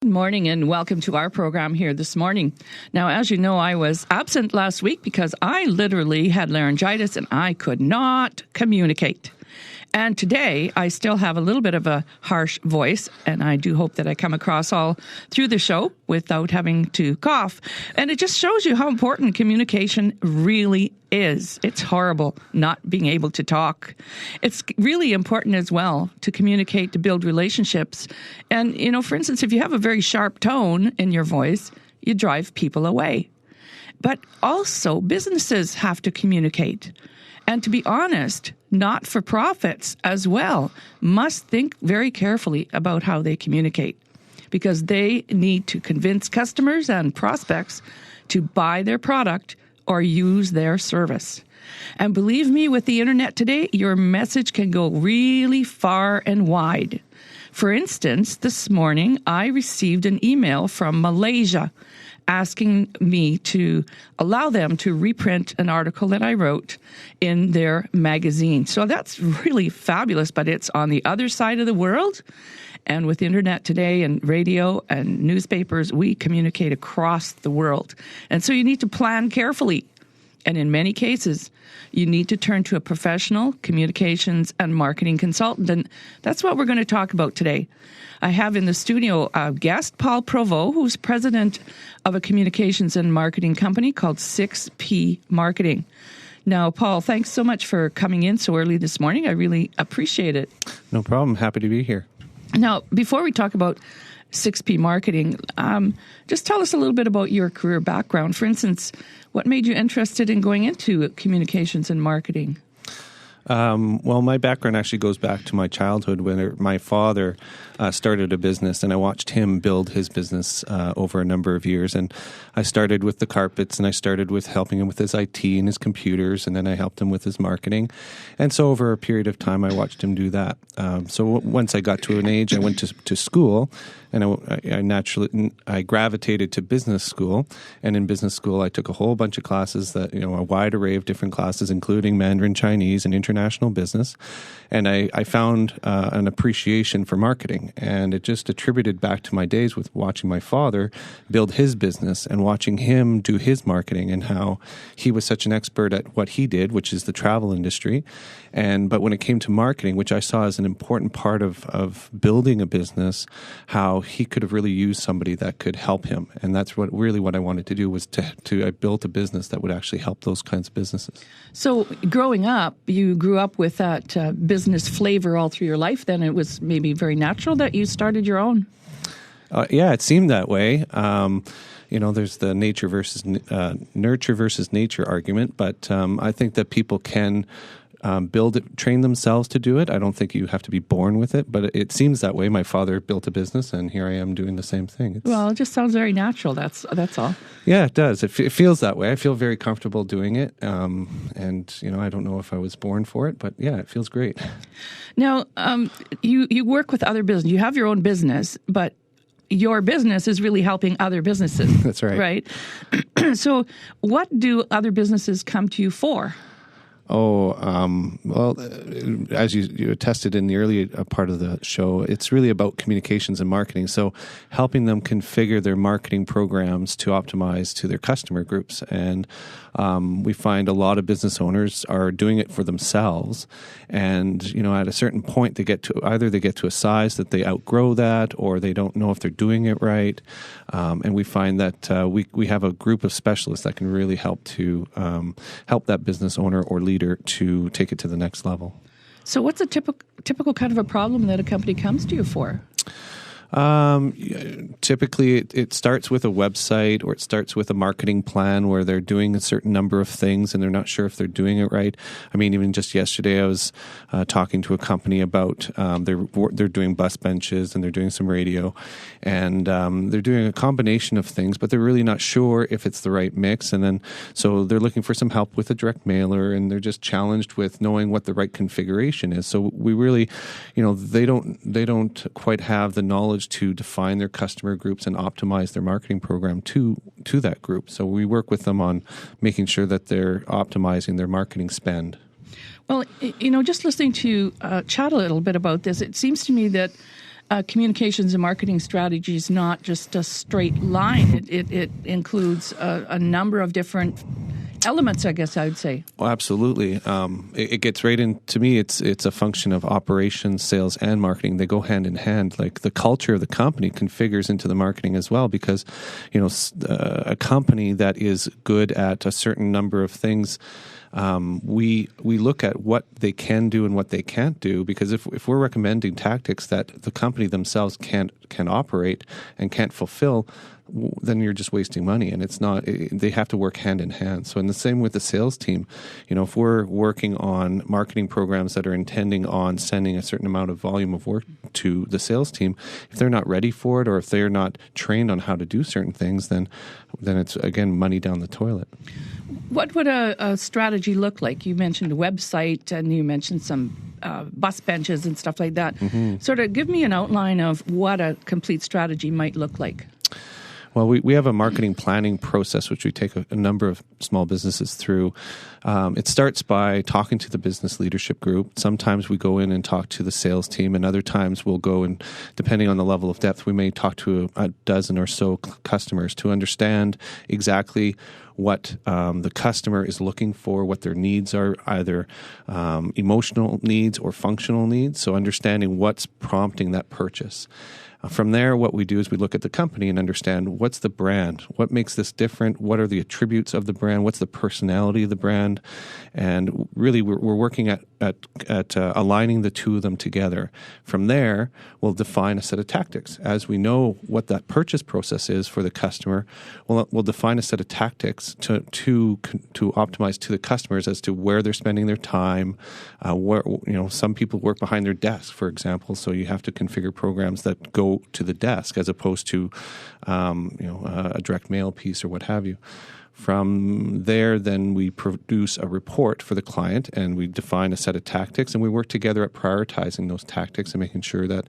morning and welcome to our program here this morning. Now, as you know, I was absent last week because I literally had laryngitis and I could not communicate. And today, I still have a little bit of a harsh voice, and I do hope that I come across all through the show without having to cough. And it just shows you how important communication really is. It's horrible not being able to talk. It's really important as well to communicate, to build relationships. And, you know, for instance, if you have a very sharp tone in your voice, you drive people away. But also, businesses have to communicate. And to be honest, not-for-profits as well must think very carefully about how they communicate, because they need to convince customers and prospects to buy their product or use their service. And believe me, with the internet today, your message can go really far and wide. For instance, this morning, I received an email from Malaysia asking me to allow them to reprint an article that I wrote in their magazine. So that's really fabulous, but it's on the other side of the world. And with the internet today and radio and newspapers, we communicate across the world. And so you need to plan carefully. And in many cases, you need to turn to a professional communications and marketing consultant. And that's what we're going to talk about today. I have in the studio a guest, Paul Provost, who's president of a communications and marketing company called 6P Marketing. Now, Paul, thanks so much for coming in so early this morning. I really appreciate it. No problem. Happy to be here. Now, before we talk about 6P Marketing, just tell us a little bit about your career background. For instance, what made you interested in going into communications and marketing? Well, my background actually goes back to my childhood when my father started a business, and I watched him build his business over a number of years. And I started with the carpets, and I started with helping him with his IT and his computers, and then I helped him with his marketing. And so over a period of time, I watched him do that. So once I got to an age, I went to school, and I gravitated to business school. And in business school, I took a whole bunch of classes a wide array of different classes, including Mandarin Chinese and international business. And I found an appreciation for marketing. And it just attributed back to my days with watching my father build his business and watching him do his marketing and how he was such an expert at what he did, which is the travel industry. But when it came to marketing, which I saw as an important part of building a business, how he could have really used somebody that could help him. And that's what I wanted to do, was I built a business that would actually help those kinds of businesses. So growing up, you grew up with that business flavor all through your life. Then it was maybe very natural that you started your own. Yeah, it seemed that way. There's the nurture versus nature argument, but I think that people can build it, train themselves to do it. I don't think you have to be born with it, but it seems that way. My father built a business, and here I am doing the same thing. It just sounds very natural. That's all. Yeah, it does. It feels that way. I feel very comfortable doing it, and I don't know if I was born for it, but yeah, it feels great. Now, you work with other business. You have your own business, but your business is really helping other businesses. That's right. Right? So what do other businesses come to you for? Well, as you attested in the early part of the show, it's really about communications and marketing. So helping them configure their marketing programs to optimize to their customer groups. And we find a lot of business owners are doing it for themselves. And, at a certain point, they get to a size that they outgrow that, or they don't know if they're doing it right. And we find that we have a group of specialists that can really help to help that business owner or leader to take it to the next level. So what's a typical kind of a problem that a company comes to you for? Typically, it starts with a website, or it starts with a marketing plan where they're doing a certain number of things and they're not sure if they're doing it right. I mean, even just yesterday, I was talking to a company about they're doing bus benches and they're doing some radio, and they're doing a combination of things, but they're really not sure if it's the right mix. And then so they're looking for some help with a direct mailer, and they're just challenged with knowing what the right configuration is. So we really, they don't quite have the knowledge to define their customer groups and optimize their marketing program to that group. So we work with them on making sure that they're optimizing their marketing spend. Well, just listening to you chat a little bit about this, it seems to me that communications and marketing strategy is not just a straight line. It includes a number of different elements, I guess I would say. Well, absolutely. It gets right in. To me, it's a function of operations, sales, and marketing. They go hand in hand. Like the culture of the company configures into the marketing as well, because a company that is good at a certain number of things. We look at what they can do and what they can't do, because if we're recommending tactics that the company themselves can operate and can't fulfill, then you're just wasting money, and it's not. They have to work hand in hand. So, in the same with the sales team, if we're working on marketing programs that are intending on sending a certain amount of volume of work to the sales team, if they're not ready for it, or if they're not trained on how to do certain things, then it's again money down the toilet. What would a strategy look like? You mentioned a website, and you mentioned some bus benches and stuff like that. Mm-hmm. Sort of give me an outline of what a complete strategy might look like. Well, we have a marketing planning process, which we take a number of small businesses through. It starts by talking to the business leadership group. Sometimes we go in and talk to the sales team, and other times we'll go and, depending on the level of depth, we may talk to a dozen or so customers to understand exactly what the customer is looking for, what their needs are, either emotional needs or functional needs. So understanding what's prompting that purchase. From there, what we do is we look at the company and understand what's the brand, what makes this different, what are the attributes of the brand, what's the personality of the brand, and really we're working at aligning the two of them together. From there, we'll define a set of tactics. As we know what that purchase process is for the customer, we'll define a set of tactics to optimize to the customers as to where they're spending their time. Where some people work behind their desk, for example, so you have to configure programs that go to the desk as opposed to a direct mail piece or what have you. From there, then we produce a report for the client, and we define a set of tactics, and we work together at prioritizing those tactics and making sure that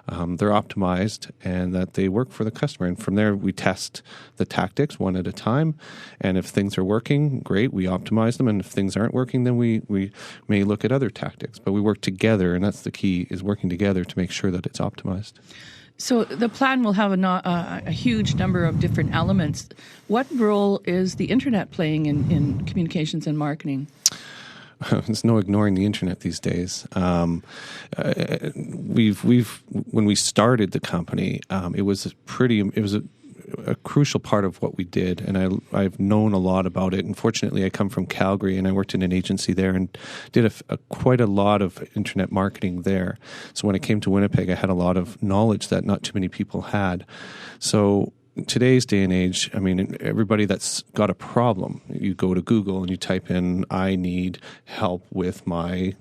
they're optimized and that they work for the customer. And from there, we test the tactics one at a time, and if things are working, great, we optimize them, and if things aren't working, then we may look at other tactics. But we work together, and that's the key, is working together to make sure that it's optimized. So the plan will have a huge number of different elements. What role is the internet playing in communications and marketing? There's no ignoring the internet these days. We've when we started the company, it was a crucial part of what we did, and I've known a lot about it. Unfortunately, I come from Calgary, and I worked in an agency there and did quite a lot of internet marketing there. So when I came to Winnipeg, I had a lot of knowledge that not too many people had. So in today's day and age, I mean, everybody that's got a problem, you go to Google and you type in, I need help with my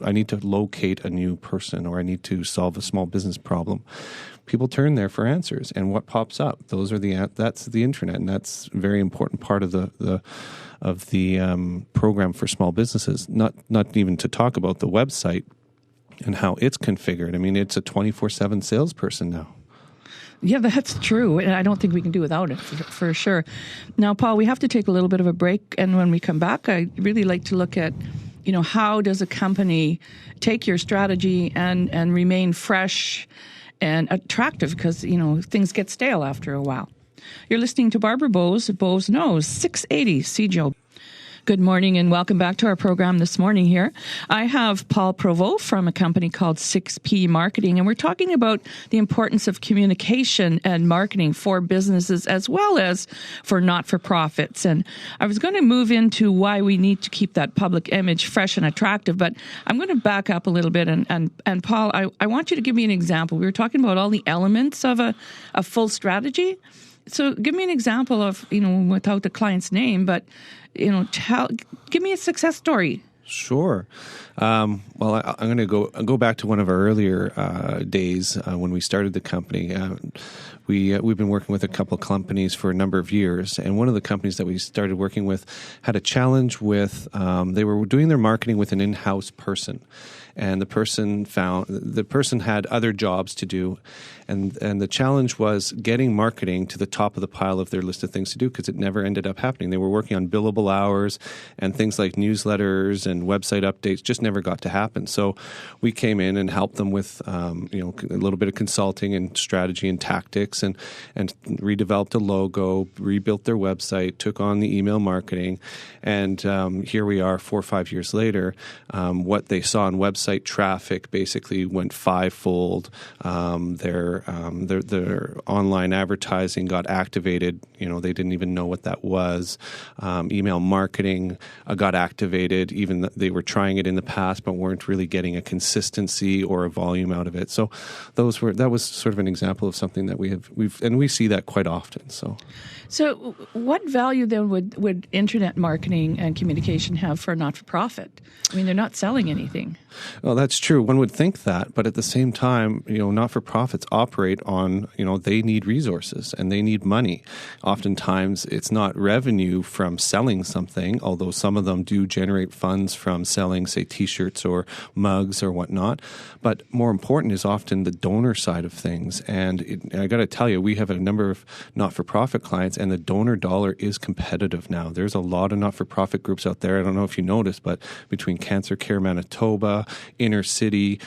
I need to locate a new person, or I need to solve a small business problem. People turn there for answers, and what pops up? That's the internet, and that's a very important part of the program for small businesses. Not even to talk about the website and how it's configured. I mean, it's a 24/7 salesperson now. Yeah, that's true. And I don't think we can do without it, for sure. Now, Paul, we have to take a little bit of a break. And when we come back, I'd really like to look at, how does a company take your strategy and remain fresh and attractive, because, things get stale after a while. You're listening to Barbara Bowes, Bowes Knows, 680 CJO. Good morning and welcome back to our program this morning here. I have Paul Provost from a company called 6P Marketing, and we're talking about the importance of communication and marketing for businesses as well as for not-for-profits. And I was going to move into why we need to keep that public image fresh and attractive, but I'm going to back up a little bit. And Paul, I want you to give me an example. We were talking about all the elements of a full strategy. So give me an example of, without the client's name, but give me a success story. Sure. Well, I'm going to go back to one of our earlier days when we started the company. We've been working with a couple of companies for a number of years, and one of the companies that we started working with had a challenge with they were doing their marketing with an in-house person. and the person had other jobs to do, and the challenge was getting marketing to the top of the pile of their list of things to do, because it never ended up happening. They were working on billable hours, and things like newsletters and website updates just never got to happen. So we came in and helped them with a little bit of consulting and strategy and tactics, and redeveloped a logo, rebuilt their website, took on the email marketing, and here we are 4 or 5 years later. What they saw in website traffic basically went fivefold. Their online advertising got activated. They didn't even know what that was. Email marketing got activated, even though they were trying it in the past, but weren't really getting a consistency or a volume out of it. So that was sort of an example of something that we see that quite often. So what value then would internet marketing and communication have for a not-for-profit? I mean, they're not selling anything. Well, that's true. One would think that, but at the same time, not-for-profits operate on, they need resources and they need money. Oftentimes, it's not revenue from selling something, although some of them do generate funds from selling, say, T-shirts or mugs or whatnot. But more important is often the donor side of things. And I got to tell you, we have a number of not-for-profit clients, and the donor dollar is competitive now. There's a lot of not-for-profit groups out there. I don't know if you noticed, but between Cancer Care Manitoba, inner city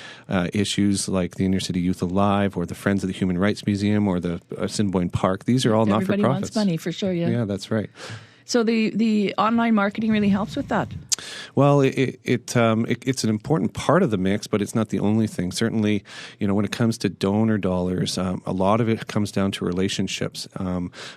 issues like the Inner City Youth Alive or the Friends of the Human Rights Museum or the Assiniboine Park, these are all not-for-profits. Everybody wants money, for sure, yeah. Yeah, that's right. So the online marketing really helps with that? Well, it's an important part of the mix, but it's not the only thing. Certainly, when it comes to donor dollars, a lot of it comes down to relationships.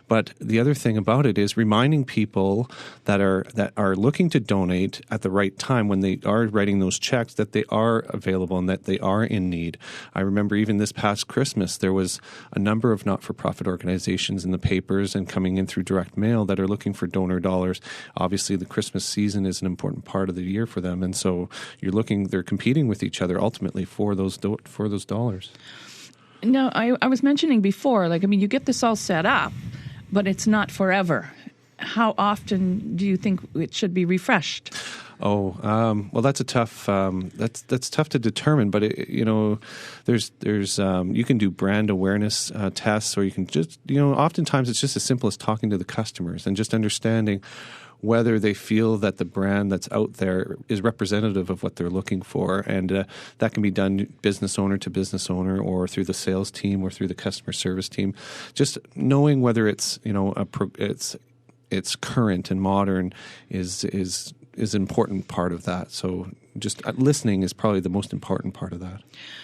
But the other thing about it is reminding people that are looking to donate at the right time, when they are writing those checks, that they are available and that they are in need. I remember even this past Christmas, there was a number of not-for-profit organizations in the papers and coming in through direct mail that are looking for donor dollars. Obviously, the Christmas season is an important part of the year for them, and so they're competing with each other ultimately for those dollars. No, I was mentioning before, you get this all set up, but it's not forever. How often do you think it should be refreshed? Well, that's a tough. That's tough to determine. But there's you can do brand awareness tests, or you can just oftentimes it's just as simple as talking to the customers and just understanding whether they feel that the brand that's out there is representative of what they're looking for. And that can be done business owner to business owner, or through the sales team, or through the customer service team. Just knowing whether it's it's current and modern is an important part of that. So just listening is probably the most important part of that.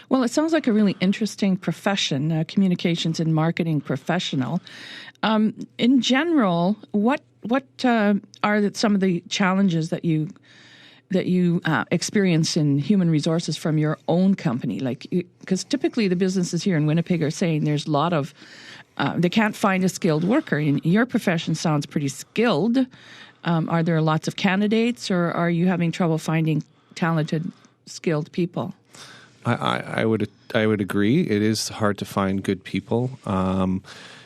Well, it sounds like a really interesting profession, communications and marketing professional. In general, what are some of the challenges that you experience in human resources from your own company? Because typically the businesses here in Winnipeg are saying there's a lot of they can't find a skilled worker. And your profession sounds pretty skilled. Are there lots of candidates, or are you having trouble finding talented, skilled people? I would agree. It is hard to find good people.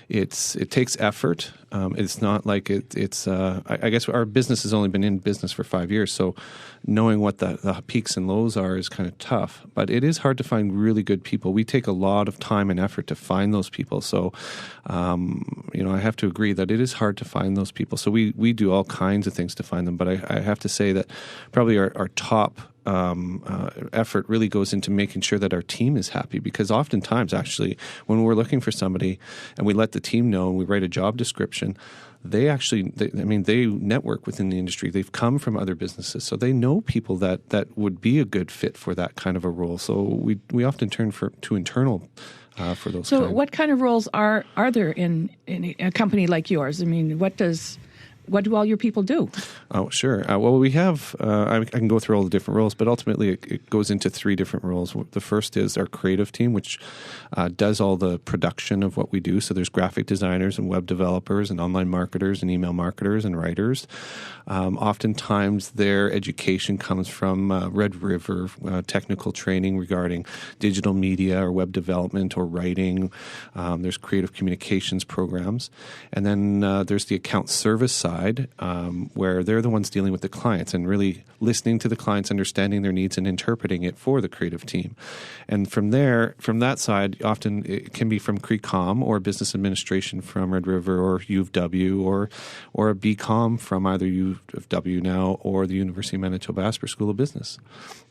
It takes effort. It's not like it's. I guess our business has only been in business for 5 years, so knowing what the peaks and lows are is kind of tough. But it is hard to find really good people. We take a lot of time and effort to find those people. So, I have to agree that it is hard to find those people. So we do all kinds of things to find them. But I have to say that probably our top effort really goes into making sure that our team is happy, because oftentimes actually when we're looking for somebody and we let the team know and we write a job description, they network within the industry. They've come from other businesses, so they know people that would be a good fit for that kind of a role. So we often turn to internal for those. So what kind of roles are there in a company like yours? I mean, what do all your people do? Oh, sure. Well, we have, I can go through all the different roles, but ultimately it goes into 3 different roles. The first is our creative team, which does all the production of what we do. So there's graphic designers and web developers and online marketers and email marketers and writers. Oftentimes their education comes from Red River technical training regarding digital media or web development or writing. There's creative communications programs. And then there's the account service side, where they're the ones dealing with the clients and really listening to the clients, understanding their needs, and interpreting it for the creative team. And from that side, often it can be from CRECOM or business administration from Red River or U of W or a BCom from either U of W now or the University of Manitoba Asper School of Business.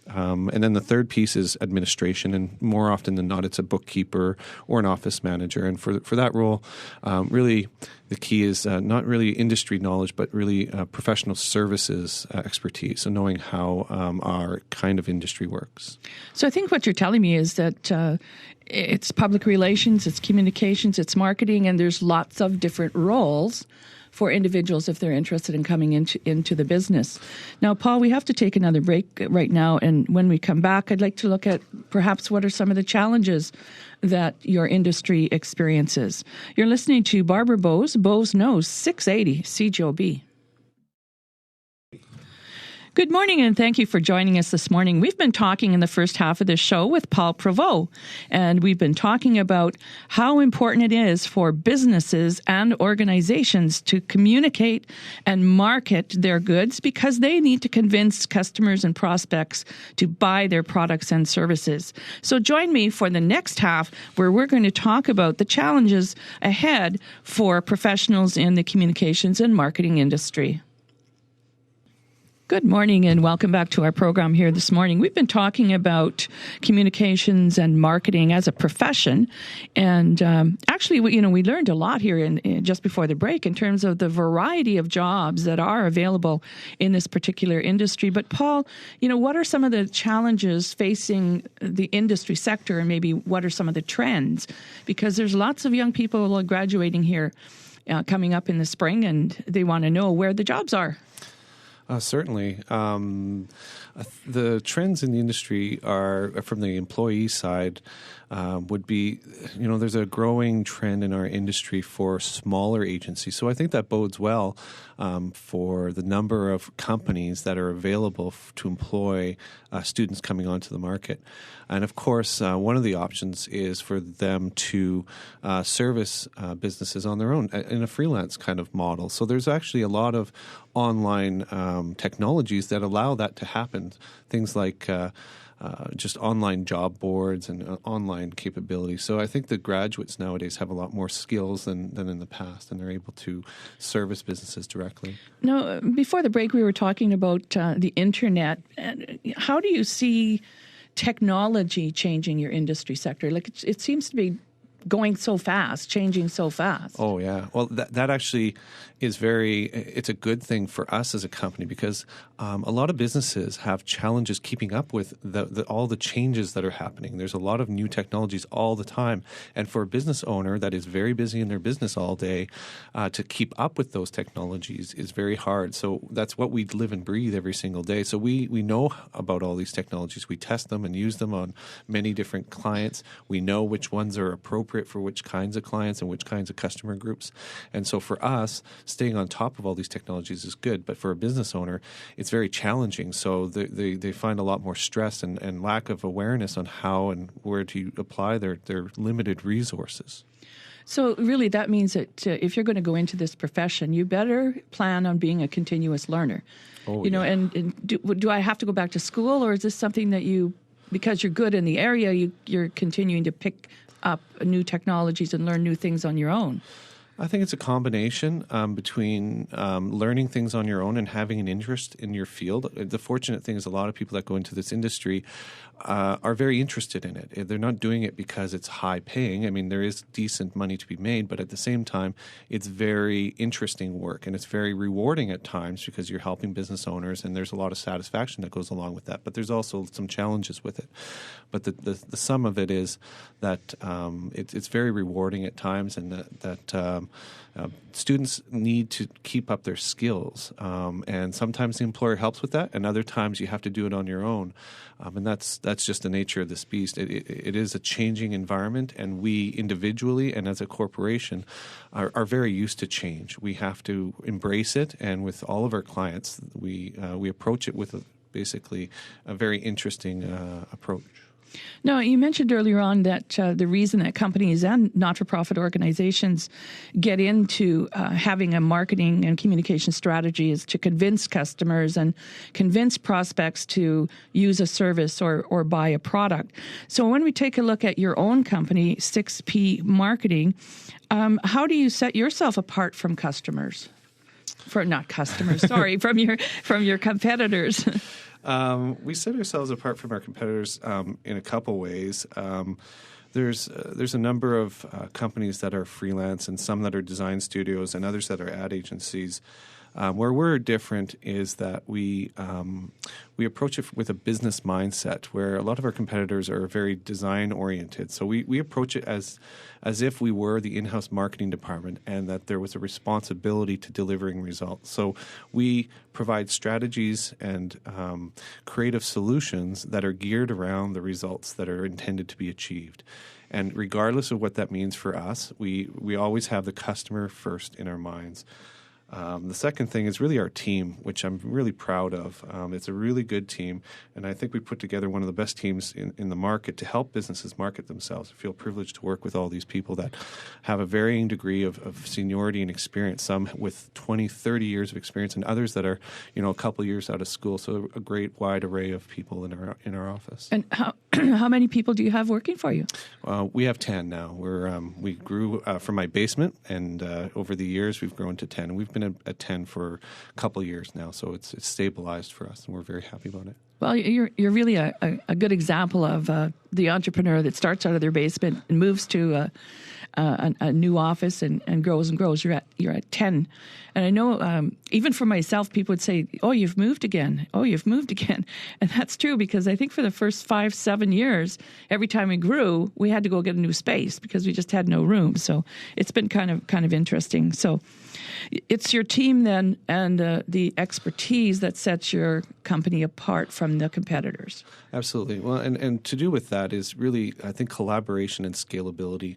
And then the third piece is administration, and more often than not, it's a bookkeeper or an office manager. And for that role, really the key is not really industry knowledge, but really professional services expertise, so knowing how our kind of industry works. So I think what you're telling me is that it's public relations, it's communications, it's marketing, and there's lots of different roles for individuals if they're interested in coming into the business. Now, Paul, we have to take another break right now, and when we come back, I'd like to look at perhaps what are some of the challenges that your industry experiences. You're listening to Barbara Bose, Bose Knows, 680 CJOB. Good morning, and thank you for joining us this morning. We've been talking in the first half of this show with Paul Provost, and we've been talking about how important it is for businesses and organizations to communicate and market their goods because they need to convince customers and prospects to buy their products and services. So join me for the next half where we're going to talk about the challenges ahead for professionals in the communications and marketing industry. Good morning and welcome back to our program here this morning. We've been talking about communications and marketing as a profession, and actually, we learned a lot here in just before the break in terms of the variety of jobs that are available in this particular industry. But Paul, what are some of the challenges facing the industry sector, and maybe what are some of the trends? Because there's lots of young people graduating here coming up in the spring, and they want to know where the jobs are. Certainly. The trends in the industry are, from the employee side, would be, there's a growing trend in our industry for smaller agencies. So I think that bodes well for the number of companies that are available to employ students coming onto the market. And of course, one of the options is for them to service businesses on their own in a freelance kind of model. So there's actually a lot of online technologies that allow that to happen. Things like just online job boards and online capabilities. So I think the graduates nowadays have a lot more skills than in the past, and they're able to service businesses directly. Now, before the break, we were talking about the internet. How do you see technology changing your industry sector? Like it seems to be going so fast, changing so fast. Oh, yeah. Well, that actually is it's a good thing for us as a company because a lot of businesses have challenges keeping up with all the changes that are happening. There's a lot of new technologies all the time. And for a business owner that is very busy in their business all day, to keep up with those technologies is very hard. So that's what we live and breathe every single day. So we know about all these technologies. We test them and use them on many different clients. We know which ones are appropriate for which kinds of clients and which kinds of customer groups. And so for us, staying on top of all these technologies is good. But for a business owner, it's very challenging. So they find a lot more stress and lack of awareness on how and where to apply their limited resources. So really that means that if you're going to go into this profession, you better plan on being a continuous learner. Oh, yeah. And do I have to go back to school, or is this something that because you're good in the area, you're continuing to pick up new technologies and learn new things on your own? I think it's a combination between learning things on your own and having an interest in your field. The fortunate thing is a lot of people that go into this industry are very interested in it. They're not doing it because it's high paying. I mean, there is decent money to be made, but at the same time, it's very interesting work and it's very rewarding at times because you're helping business owners and there's a lot of satisfaction that goes along with that. But there's also some challenges with it. But the sum of it is that it's very rewarding at times, and that students need to keep up their skills. And sometimes the employer helps with that, and other times you have to do it on your own. And that's just the nature of this beast. It is a changing environment, and we individually and as a corporation are very used to change. We have to embrace it, and with all of our clients, we approach it with basically a very interesting approach. No, you mentioned earlier on that the reason that companies and not-for-profit organizations get into having a marketing and communication strategy is to convince customers and convince prospects to use a service or buy a product. So when we take a look at your own company, 6P Marketing, how do you set yourself apart from customers? From your competitors. We set ourselves apart from our competitors in a couple ways. There's a number of companies that are freelance and some that are design studios and others that are ad agencies. Where we're different is that we approach it with a business mindset, where a lot of our competitors are very design oriented. So we approach it as if we were the in-house marketing department and that there was a responsibility to delivering results. So we provide strategies and creative solutions that are geared around the results that are intended to be achieved. And regardless of what that means for us, we always have the customer first in our minds. The second thing is really our team, which I'm really proud of. It's a really good team, and I think we put together one of the best teams in the market to help businesses market themselves. I feel privileged to work with all these people that have a varying degree of seniority and experience, some with 20, 30 years of experience, and others that are, a couple years out of school. So a great wide array of people in our office. And how many people do you have working for you? We have 10 now. We grew from my basement, and over the years we've grown to 10. And we've been at 10 for a couple of years now, so it's stabilized for us, and we're very happy about it. Well, you're really a good example of the entrepreneur that starts out of their basement and moves to a new office and grows and grows. You're at 10, and I know even for myself, people would say, "Oh, you've moved again. Oh, you've moved again," and that's true because I think for the first 5-7 years, every time we grew, we had to go get a new space because we just had no room. So it's been kind of interesting. So it's your team then and the expertise that sets your company apart from the competitors. Absolutely. Well, and to do with that is really, I think, collaboration and scalability.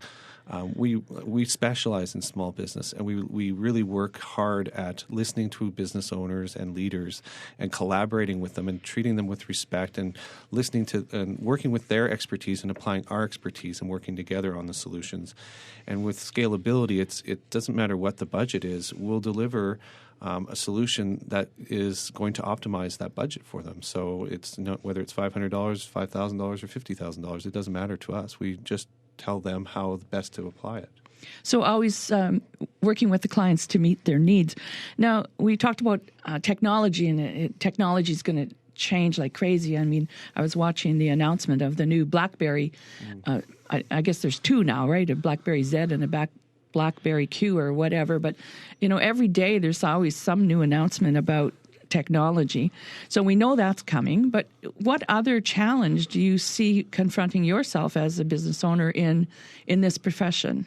We specialize in small business, and we really work hard at listening to business owners and leaders and collaborating with them and treating them with respect and listening to and working with their expertise and applying our expertise and working together on the solutions. And with scalability, it doesn't matter what the budget is. We'll deliver a solution that is going to optimize that budget for them. So it's whether it's $500, $5,000, or $50,000, it doesn't matter to us. We just tell them how best to apply it. So always working with the clients to meet their needs. Now, we talked about technology, and technology is going to change like crazy. I mean, I was watching the announcement of the new BlackBerry. I guess there's two now, right? A BlackBerry Z and a BlackBerry Q or whatever. But, every day there's always some new announcement about technology. So we know that's coming. But what other challenge do you see confronting yourself as a business owner in this profession?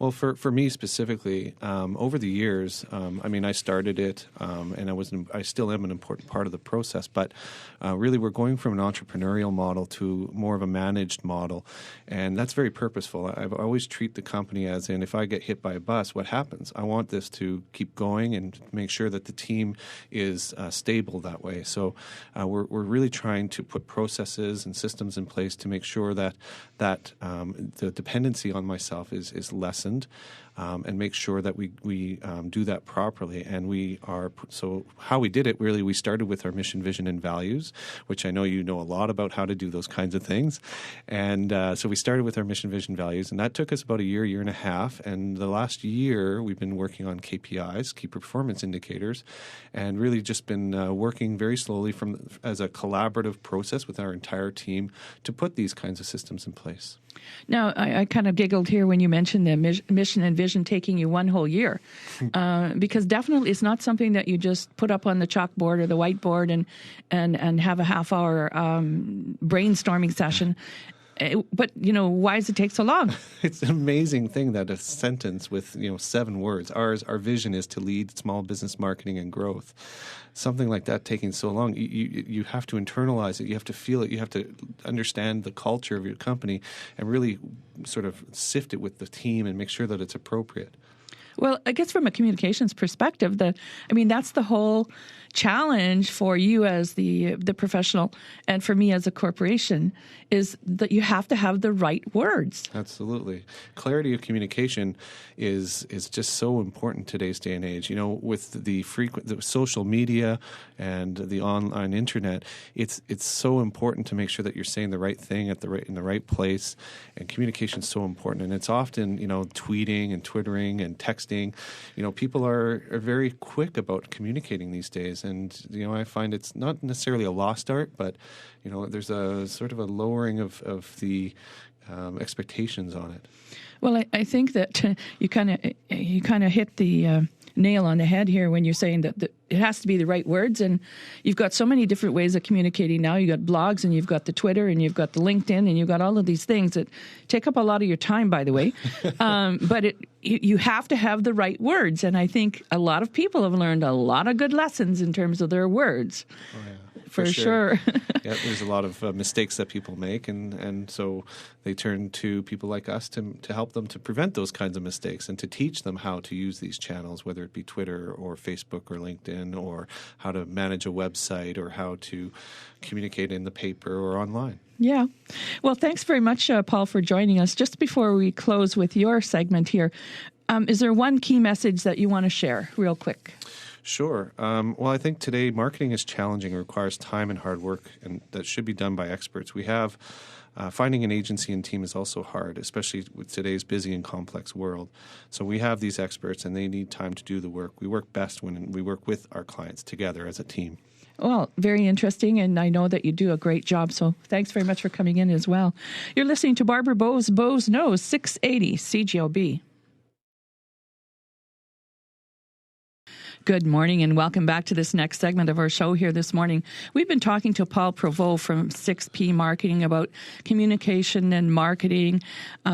Well, for me specifically, over the years, I started it, and I still am an important part of the process. But really, we're going from an entrepreneurial model to more of a managed model, and that's very purposeful. I've always treat the company as in, if I get hit by a bus, what happens? I want this to keep going and make sure that the team is stable that way. So we're really trying to put processes and systems in place to make sure that the dependency on myself is lessened. And make sure that we do that properly. And so how we did it, really, we started with our mission, vision, and values, which I know you know a lot about how to do those kinds of things. And so we started with our mission, vision, values, and that took us about a year and a half. And the last year, we've been working on KPIs, key performance indicators, and really just been working very slowly as a collaborative process with our entire team to put these kinds of systems in place. Now, I kind of giggled here when you mentioned the mission and vision taking you one whole year, because definitely it's not something that you just put up on the chalkboard or the whiteboard and have a half-hour brainstorming session. But, why does it take so long? It's an amazing thing that a sentence with, 7 words, our vision is to lead small business marketing and growth. Something like that taking so long, you have to internalize it. You have to feel it. You have to understand the culture of your company and really sort of sift it with the team and make sure that it's appropriate. Well, I guess from a communications perspective, that's the whole, challenge for you as the professional and for me as a corporation is that you have to have the right words. Absolutely. Clarity of communication is just so important today's day and age. With the social media and the online internet, it's so important to make sure that you're saying the right thing in the right place, and communication is so important. And it's often, tweeting and twittering and texting. People are very quick about communicating these days, and I find it's not necessarily a lost art, but there's a sort of a lowering of the expectations on it. Well, I think that you kind of hit the nail on the head here when you're saying that it has to be the right words, and you've got so many different ways of communicating now. You've got blogs, and you've got the Twitter, and you've got the LinkedIn, and you've got all of these things that take up a lot of your time, by the way. But you have to have the right words, and I think a lot of people have learned a lot of good lessons in terms of their words. Oh, yeah. For sure. Yeah, there's a lot of mistakes that people make, and so they turn to people like us to help them to prevent those kinds of mistakes and to teach them how to use these channels, whether it be Twitter or Facebook or LinkedIn, or how to manage a website or how to communicate in the paper or online. Yeah. Well, thanks very much, Paul, for joining us. Just before we close with your segment here, is there one key message that you want to share real quick? Sure. Well, I think today marketing is challenging. It requires time and hard work, and that should be done by experts. We have finding an agency and team is also hard, especially with today's busy and complex world. So we have these experts, and they need time to do the work. We work best when we work with our clients together as a team. Well, very interesting, and I know that you do a great job, so thanks very much for coming in as well. You're listening to Barbara Bowes Knows, 680 CGOB. Good morning and welcome back to this next segment of our show here this morning. We've been talking to Paul Provost from 6P Marketing about communication and marketing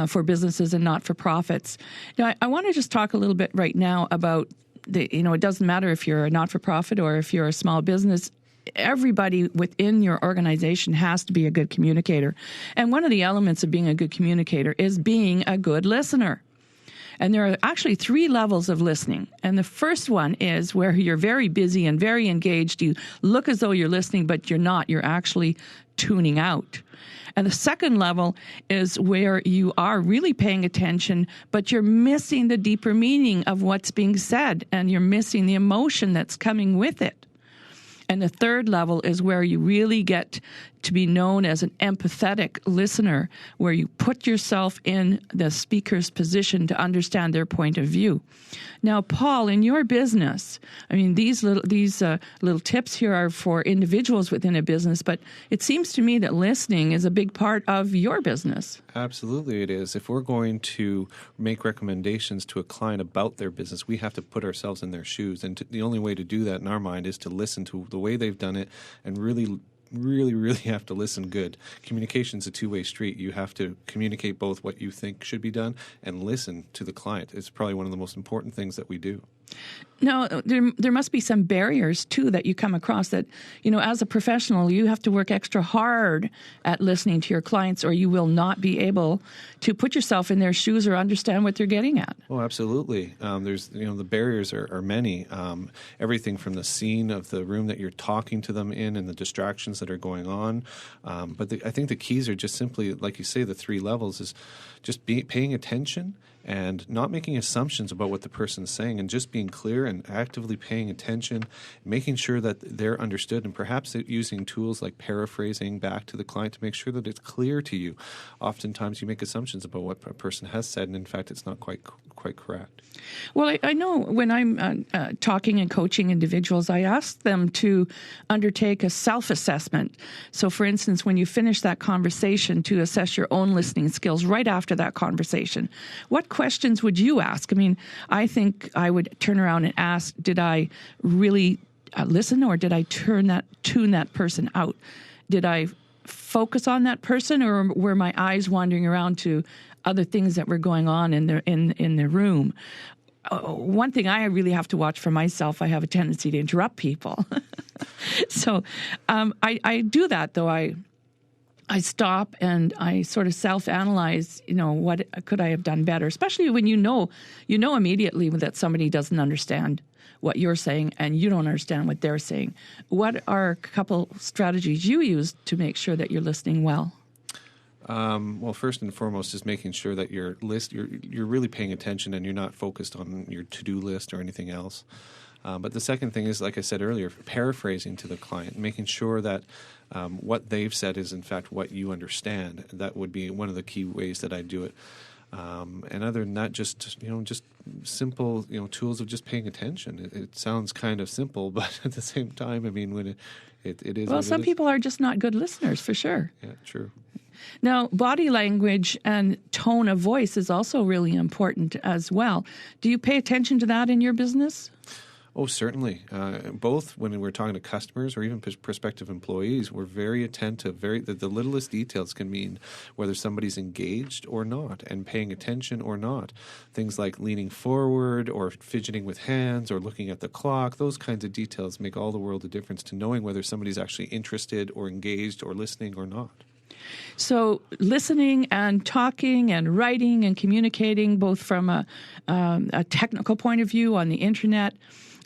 for businesses and not-for-profits. Now, I want to just talk a little bit right now about it doesn't matter if you're a not-for-profit or if you're a small business. Everybody within your organization has to be a good communicator. And one of the elements of being a good communicator is being a good listener. And there are actually 3 levels of listening. And the first one is where you're very busy and very engaged. You look as though you're listening, but you're not. You're actually tuning out. And the second level is where you are really paying attention, but you're missing the deeper meaning of what's being said, and you're missing the emotion that's coming with it. And the third level is where you really get to be known as an empathetic listener, where you put yourself in the speaker's position to understand their point of view. Now, Paul, in your business, I mean, these little tips here are for individuals within a business, but it seems to me that listening is a big part of your business. Absolutely it is. If we're going to make recommendations to a client about their business, we have to put ourselves in their shoes. And the only way to do that in our mind is to listen to the way they've done it and really have to listen good. Communication's a two-way street. You have to communicate both what you think should be done and listen to the client. It's probably one of the most important things that we do. Now, there must be some barriers, too, that you come across that, as a professional, you have to work extra hard at listening to your clients, or you will not be able to put yourself in their shoes or understand what they're getting at. Oh, absolutely. There's, the barriers are many. Everything from the scene of the room that you're talking to them in and the distractions that are going on. But I think the keys are just simply, like you say, the 3 levels is just paying attention and not making assumptions about what the person's saying, and just being clear and actively paying attention, making sure that they're understood, and perhaps using tools like paraphrasing back to the client to make sure that it's clear to you. Oftentimes you make assumptions about what a person has said, and in fact it's not quite correct. Well, I know when I'm talking and coaching individuals, I ask them to undertake a self-assessment. So, for instance, when you finish that conversation, to assess your own listening skills right after that conversation. What questions would you ask? I mean, I think I would turn around and ask, did I really listen, or did I tune that person out? Did I focus on that person, or were my eyes wandering around to other things that were going on in the room? One thing I really have to watch for myself, I have a tendency to interrupt people. So I do that, though. I stop and I sort of self-analyze, what could I have done better, especially when you know immediately that somebody doesn't understand what you're saying and you don't understand what they're saying. What are a couple strategies you use to make sure that you're listening well? Well, first and foremost is making sure that you're really paying attention and you're not focused on your to-do list or anything else. But the second thing is, like I said earlier, paraphrasing to the client, making sure that what they've said is in fact what you understand. That would be one of the key ways that I do it. And other than that, just simple tools of just paying attention. It sounds kind of simple, but at the same time, I mean, when it is. Well, some people are just not good listeners, for sure. Yeah, true. Now, body language and tone of voice is also really important as well. Do you pay attention to that in your business? Oh, certainly. Both when we're talking to customers or even prospective employees, we're very attentive. The littlest details can mean whether somebody's engaged or not and paying attention or not. Things like leaning forward or fidgeting with hands or looking at the clock, those kinds of details make all the world of difference to knowing whether somebody's actually interested or engaged or listening or not. So listening and talking and writing and communicating both from a technical point of view on the internet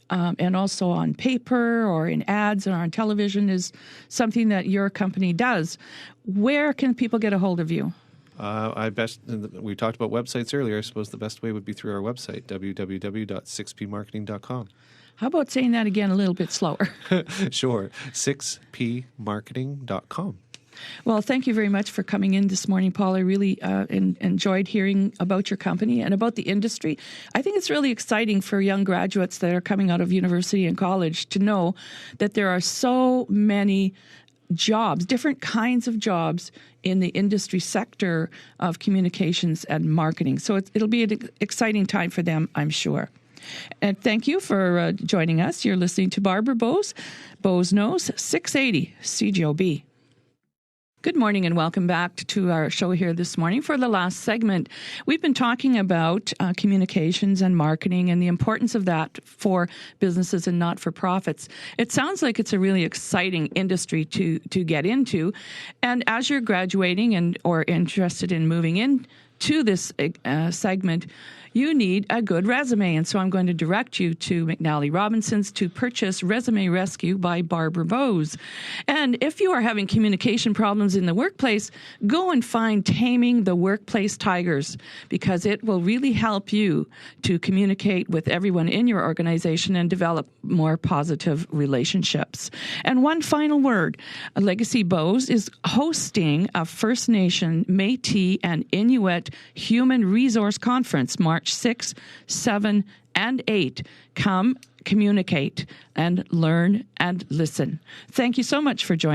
and also on paper or in ads or on television is something that your company does. Where can people get a hold of you? We talked about websites earlier. I suppose the best way would be through our website, www.6pmarketing.com. How about saying that again a little bit slower? Sure, 6pmarketing.com. Well, thank you very much for coming in this morning, Paul. I really enjoyed hearing about your company and about the industry. I think it's really exciting for young graduates that are coming out of university and college to know that there are so many jobs, different kinds of jobs in the industry sector of communications and marketing. So it'll be an exciting time for them, I'm sure. And thank you for joining us. You're listening to Barbara Bose, Bose Knows, 680 CJOB. Good morning and welcome back to our show here this morning. For the last segment, we've been talking about communications and marketing and the importance of that for businesses and not-for-profits. It sounds like it's a really exciting industry to get into. And as you're graduating or interested in moving into this segment, you need a good resume. And so I'm going to direct you to McNally Robinson's to purchase Resume Rescue by Barbara Bose. And if you are having communication problems in the workplace, go and find Taming the Workplace Tigers, because it will really help you to communicate with everyone in your organization and develop more positive relationships. And one final word, Legacy Bose is hosting a First Nation, Métis, and Inuit Human Resource Conference, March 6, 7, and 8. Come communicate and learn and listen. Thank you so much for joining.